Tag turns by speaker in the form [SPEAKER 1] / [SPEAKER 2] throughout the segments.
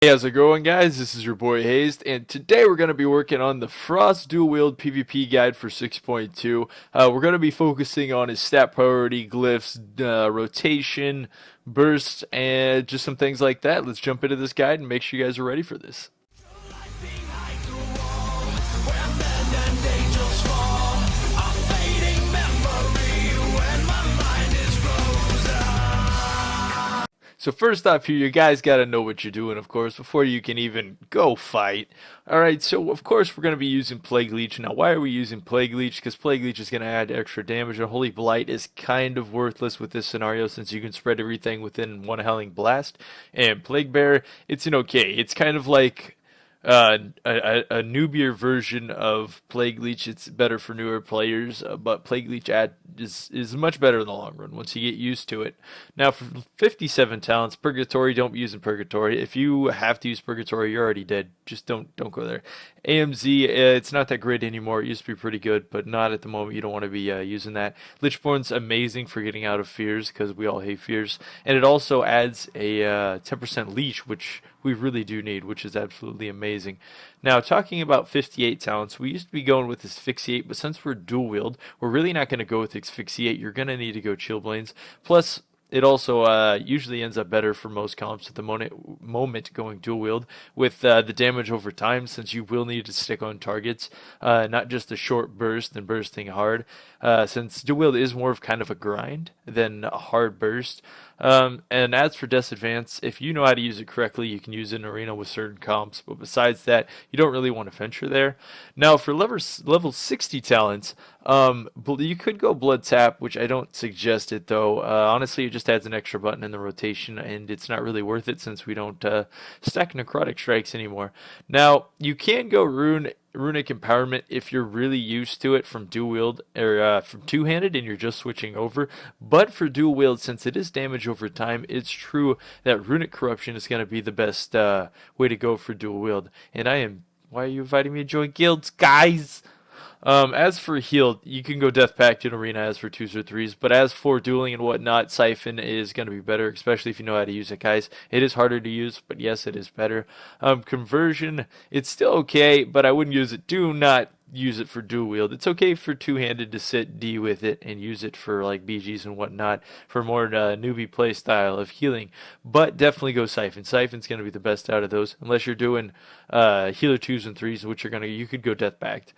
[SPEAKER 1] Hey, how's it going, guys? This is your boy Hazzed, and today we're going to be working on the Frost Dual Wield PvP guide for 6.2. We're going to be focusing on his stat priority, glyphs, rotation, bursts, and just some things like that. Let's jump into this guide and make sure you guys are ready for this. So first off here, you guys got to know what you're doing, of course, before you can even go fight. Alright, so of course we're going to be using Plague Leech. Now why are we using Plague Leech? Because Plague Leech is going to add extra damage, and Holy Blight is kind of worthless with this scenario since you can spread everything within one Howling Blast. And Plague Bear, it's an okay. It's kind of like a newbier version of Plague Leech. It's better for newer players, but Plague Leech is much better in the long run once you get used to it. Now for 57 talents, Purgatory, don't be using Purgatory. If you have to use Purgatory, you're already dead. Just don't go there. AMZ, it's not that great anymore. It used to be pretty good, but not at the moment. You don't want to be using that. Lichborn's amazing for getting out of fears because we all hate fears, and it also adds a 10% leash, which we really do need, which is absolutely amazing. Now, talking about 58 talents, we used to be going with Asphyxiate, but since we're dual wield, we're really not going to go with Asphyxiate. You're going to need to go Chillblains. Plus, it also usually ends up better for most comps at the moment going dual wield with the damage over time, since you will need to stick on targets, not just a short burst and bursting hard, since dual wield is more of kind of a grind than a hard burst. And as for Death's Advance, if you know how to use it correctly, you can use it in arena with certain comps, but besides that, you don't really want to venture there. Now, for level 60 talents, you could go Blood Tap, which I don't suggest it though. Honestly, it just adds an extra button in the rotation, and it's not really worth it since we don't stack Necrotic Strikes anymore. Now, you can go Runic Empowerment if you're really used to it from dual wield or from two-handed and you're just switching over. But for dual wield, since it is damage over time, it's true that Runic Corruption is going to be the best way to go for dual wield. And why are you inviting me to join guilds, guys? As for healed, you can go Death Pact in arena as for 2s or 3s, but as for dueling and whatnot, Siphon is going to be better, especially if you know how to use it, guys. It is harder to use, but yes, it is better. Conversion, it's still okay, but I wouldn't use it. Do not use it for dual wield. It's okay for two-handed to sit D with it and use it for like BGs and whatnot for more newbie play style of healing, but definitely go Siphon. Siphon's going to be the best out of those, unless you're doing healer 2s and 3s, which you could go Death Pact.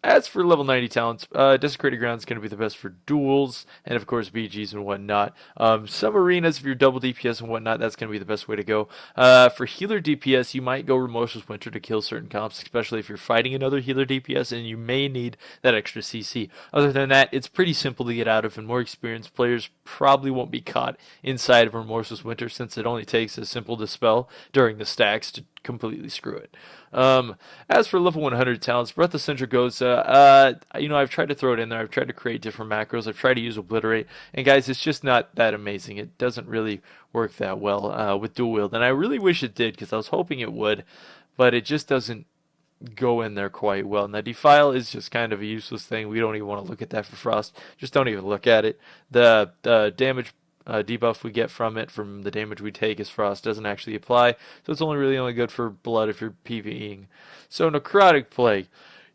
[SPEAKER 1] As for level 90 talents, Desecrated Ground is going to be the best for duels, and of course BGs and whatnot. Some arenas, if you're double DPS and whatnot, that's going to be the best way to go. For healer DPS, you might go Remorseless Winter to kill certain comps, especially if you're fighting another healer DPS, and you may need that extra CC. Other than that, it's pretty simple to get out of, and more experienced players probably won't be caught inside of Remorseless Winter, since it only takes a simple Dispel during the stacks to completely screw it. As for level 100 talents, Breath of Sindragosa, I've tried to throw it in there. I've tried to create different macros. I've tried to use Obliterate, and guys, it's just not that amazing. It doesn't really work that well with dual wield, and I really wish it did because I was hoping it would, but it just doesn't go in there quite well. Now, Defile is just kind of a useless thing. We don't even want to look at that for Frost. Just don't even look at it. The damage debuff we get from the damage we take as Frost doesn't actually apply, so it's only good for blood if you're PvEing. So Necrotic Plague,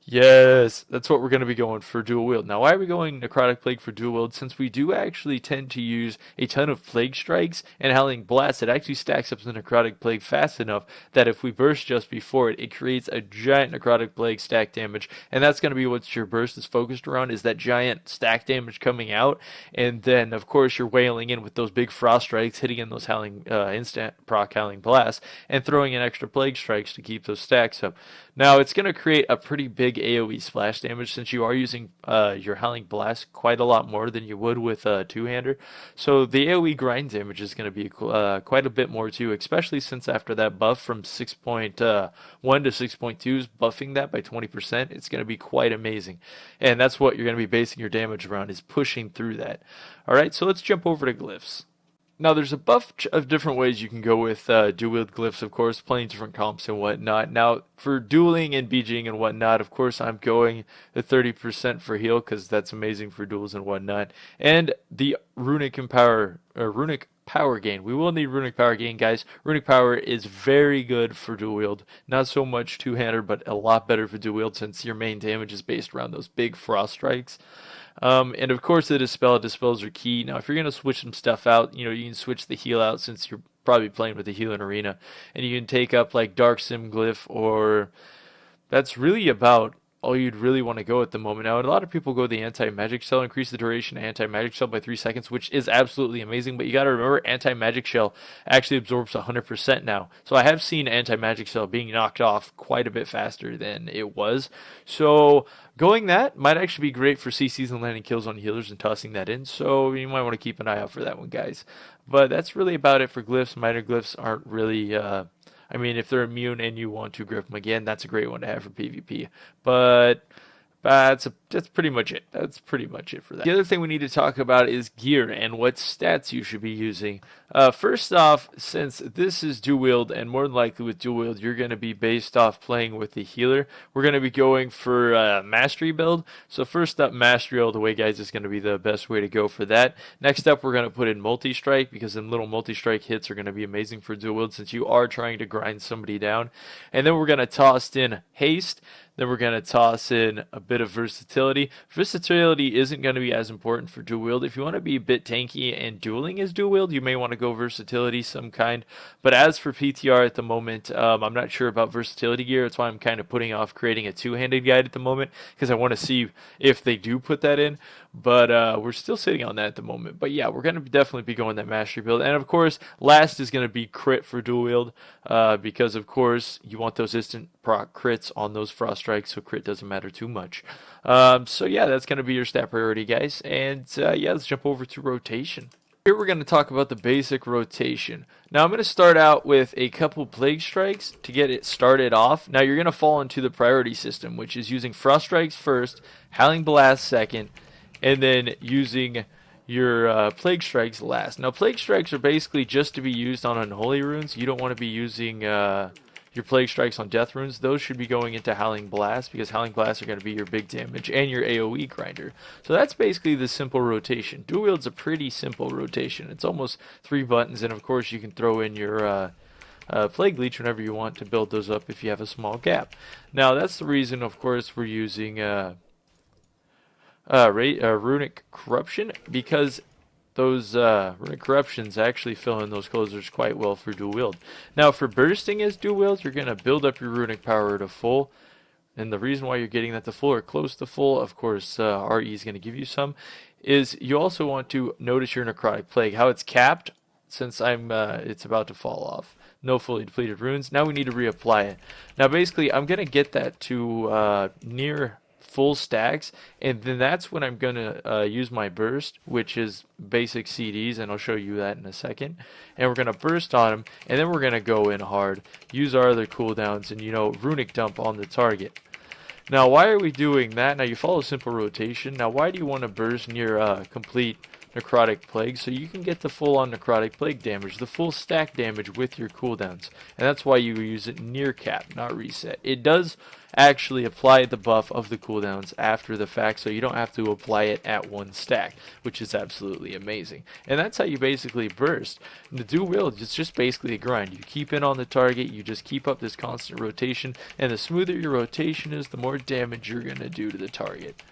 [SPEAKER 1] yes, that's what we're going to be going for dual wield. Now, why are we going Necrotic Plague for dual wield? Since we do actually tend to use a ton of Plague Strikes and Howling Blast, it actually stacks up the Necrotic Plague fast enough that if we burst just before it, it creates a giant Necrotic Plague stack damage, and that's going to be what your burst is focused around, is that giant stack damage coming out, and then, of course, you're wailing in with those big Frost Strikes, hitting in those instant proc Howling Blasts, and throwing in extra Plague Strikes to keep those stacks up. Now, it's going to create a pretty big AoE splash damage since you are using your Howling Blast quite a lot more than you would with a two-hander. So the AoE grind damage is going to be quite a bit more too, especially since after that buff from 6.1 to 6.2 is buffing that by 20%. It's going to be quite amazing. And that's what you're going to be basing your damage around, is pushing through that. All right, so let's jump over to Glyphs. Now, there's a bunch of different ways you can go with dual wield glyphs, of course, playing different comps and whatnot. Now, for dueling and BGing and whatnot, of course, I'm going the 30% for heal because that's amazing for duels and whatnot. And the Runic power gain. We will need runic power gain, guys. Runic power is very good for dual wield. Not so much two-hander, but a lot better for dual wield since your main damage is based around those big frost strikes. And of course the dispel. Dispels are key. Now if you're going to switch some stuff out, you can switch the heal out since you're probably playing with the heal in arena. And you can take up like Dark Sim Glyph, or that's really about all you'd really want to go at the moment. Now, a lot of people go the anti-magic shell, increase the duration of anti-magic shell by 3 seconds, which is absolutely amazing. But you got to remember, anti-magic shell actually absorbs 100% now. So I have seen anti-magic shell being knocked off quite a bit faster than it was. So going that might actually be great for CCs and landing kills on healers and tossing that in. So you might want to keep an eye out for that one, guys. But that's really about it for glyphs. Minor glyphs aren't really I mean, if they're immune and you want to grip them again, that's a great one to have for PvP. But that's pretty much it. That's pretty much it for that. The other thing we need to talk about is gear and what stats you should be using. First off, since this is dual wield, and more than likely with dual wield, you're going to be based off playing with the healer. We're going to be going for mastery build. So first up, mastery all the way, guys, is going to be the best way to go for that. Next up, we're going to put in multi-strike, because then little multi-strike hits are going to be amazing for dual wield since you are trying to grind somebody down. And then we're going to toss in haste. Then we're going to toss in a bit of versatility. Versatility isn't going to be as important for dual wield. If you want to be a bit tanky and dueling as dual wield, you may want to go versatility some kind. But as for PTR at the moment, I'm not sure about versatility gear. That's why I'm kind of putting off creating a two-handed guide at the moment, because I want to see if they do put that in. But we're still sitting on that at the moment. But yeah, we're going to definitely be going that mastery build. And of course, last is going to be crit for dual wield, because of course you want those instant proc crits on those frost strikes, so crit doesn't matter too much. So yeah, that's going to be your stat priority, guys. And yeah, let's jump over to rotation. Here we're going to talk about the basic rotation. Now I'm going to start out with a couple plague strikes to get it started off. Now you're going to fall into the priority system, which is using frost strikes first, howling blast second, and then using your plague strikes last. Now plague strikes are basically just to be used on unholy runes. You don't want to be using your plague strikes on death runes. Those should be going into howling blast, because howling blasts are going to be your big damage and your AoE grinder. So that's basically the simple rotation. Dual wield's a pretty simple rotation. It's almost 3 buttons, and of course you can throw in your plague leech whenever you want to build those up if you have a small gap. Now that's the reason, of course, we're using runic corruption, because those runic corruptions actually fill in those closers quite well for dual wield. Now for bursting as dual wield, you're going to build up your runic power to full, and the reason why you're getting that to full or close to full, of course RE is going to give you some, is you also want to notice your necrotic plague, how it's capped, since it's about to fall off. No fully depleted runes. Now we need to reapply it. Now basically I'm going to get that to near full stacks, and then that's when I'm gonna use my burst, which is basic CDs, and I'll show you that in a second. And we're gonna burst on them, and then we're gonna go in hard, use our other cooldowns, and runic dump on the target. Now why are we doing that? Now you follow simple rotation. Now why do you want to burst near complete necrotic plague? So you can get the full on necrotic plague damage, the full stack damage with your cooldowns, and that's why you use it near cap, not reset. It does actually apply the buff of the cooldowns after the fact, so you don't have to apply it at one stack, which is absolutely amazing. And that's how you basically burst. And the dual wield is just basically a grind. You keep in on the target, you just keep up this constant rotation, and the smoother your rotation is, the more damage you're going to do to the target,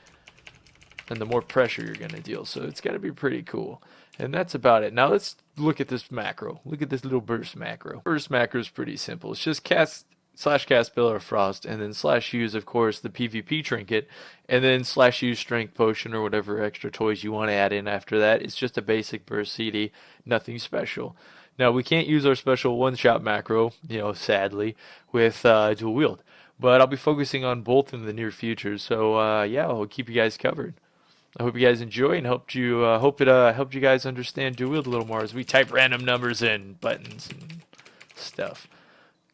[SPEAKER 1] and the more pressure you're going to deal. So it's going to be pretty cool. And that's about it. Now let's look at this macro. Look at this little burst macro. Burst macro is pretty simple. It's just cast Pillar of Frost, and then /use, of course, the PvP trinket, and then /use Strength Potion or whatever extra toys you want to add in after that. It's just a basic burst CD, nothing special. Now, we can't use our special one-shot macro, sadly, with dual wield, but I'll be focusing on both in the near future, so yeah, I'll keep you guys covered. I hope you guys enjoy, and hope it helped you guys understand dual wield a little more as we type random numbers and buttons and stuff.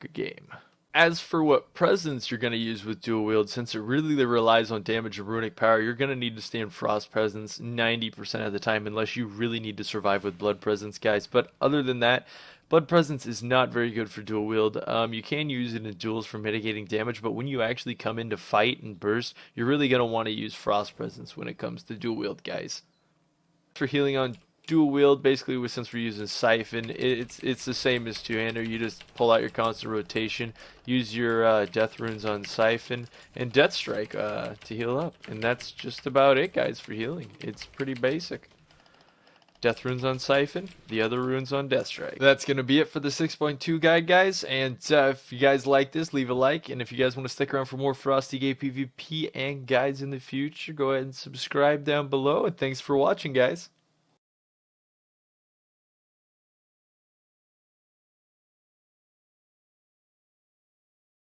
[SPEAKER 1] Good game. As for what presence you're going to use with dual wield, since it really relies on damage and runic power, you're going to need to stay in frost presence 90% of the time, unless you really need to survive with blood presence, guys. But other than that, blood presence is not very good for dual wield. You can use it in duels for mitigating damage, but when you actually come in to fight and burst, you're really going to want to use frost presence when it comes to dual wield, guys. For healing on dual wield basically since we're using Siphon. It's the same as two-hander. You just pull out your constant rotation, use your death runes on Siphon and Death Strike to heal up, and that's just about it, guys, for healing. It's pretty basic. Death runes on Siphon, the other runes on Death Strike. That's going to be it for the 6.2 guide, guys. And if you guys like this, leave a like. And if you guys want to stick around for more Frosty Gate PvP and guides in the future, go ahead and subscribe down below. And thanks for watching, guys.